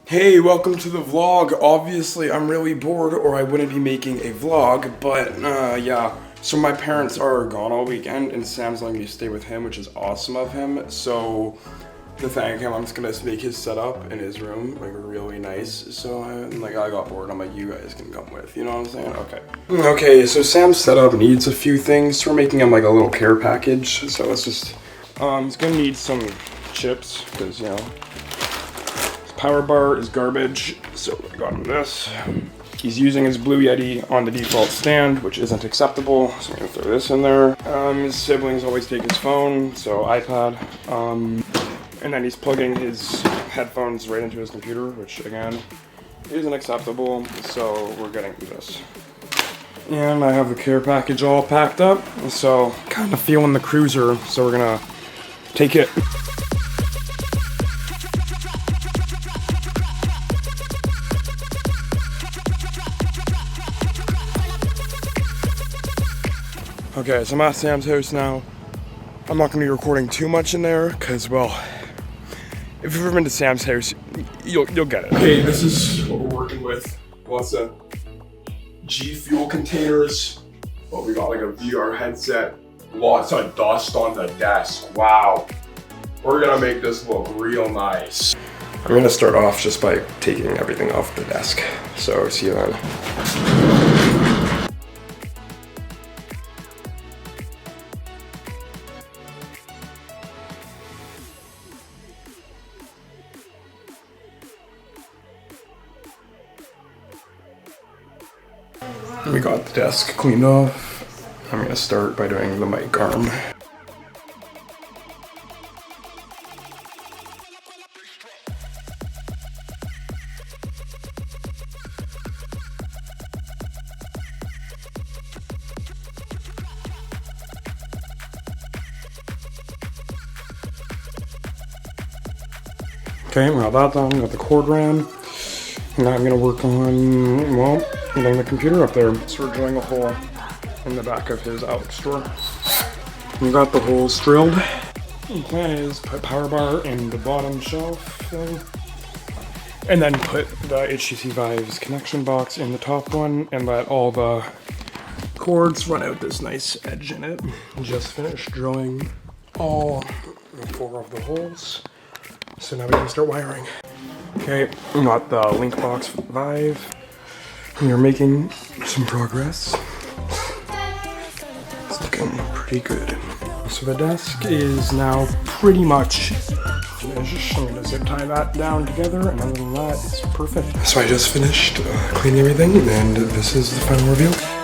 Hey, welcome to the vlog. Obviously, I'm really bored or I wouldn't be making a vlog, but yeah. So my parents are gone all weekend and Sam's letting me stay with him, which is awesome of him. So to thank him, I'm just gonna make his setup in his room like really nice. So I got bored. I'm like, you guys can come with. You know what I'm saying? Okay. Okay. So Sam's setup needs a few things. So we're making him like a little care package. So let's just he's gonna need some chips because power bar is garbage, so I got him this. He's using his Blue Yeti on the default stand, which isn't acceptable, so I'm gonna throw this in there. His siblings always take his phone, so iPad. And then he's plugging his headphones right into his computer, which again, isn't acceptable, so we're getting this. And I have the care package all packed up, so kind of feeling the cruiser, so we're gonna take it. Okay, so I'm at Sam's house now. I'm not gonna be recording too much in there, cause well, if you've ever been to Sam's house, you'll get it. Okay, this is what we're working with. Lots of G Fuel containers. But we got like a VR headset. Lots of dust on the desk. Wow. We're gonna make this look real nice. I'm gonna start off just by taking everything off the desk. So see you then. We got the desk cleaned off. I'm gonna start by doing the mic arm. Okay, we got that done, got the cord ran. Now I'm gonna work on, well, getting the computer up there. So we're drilling a hole in the back of his Alex drawer. We got the holes drilled. The plan is put power bar in the bottom shelf thing, and then put the HTC Vive's connection box in the top one, and let all the cords run out this nice edge in it. Just finished drilling all 4 of the holes. So now we can start wiring. Okay, we got the link box Vive. We are making some progress. It's looking pretty good. So the desk is now pretty much finished. I'm gonna zip tie that down together, and other than that, it's perfect. So I just finished cleaning everything, and this is the final reveal.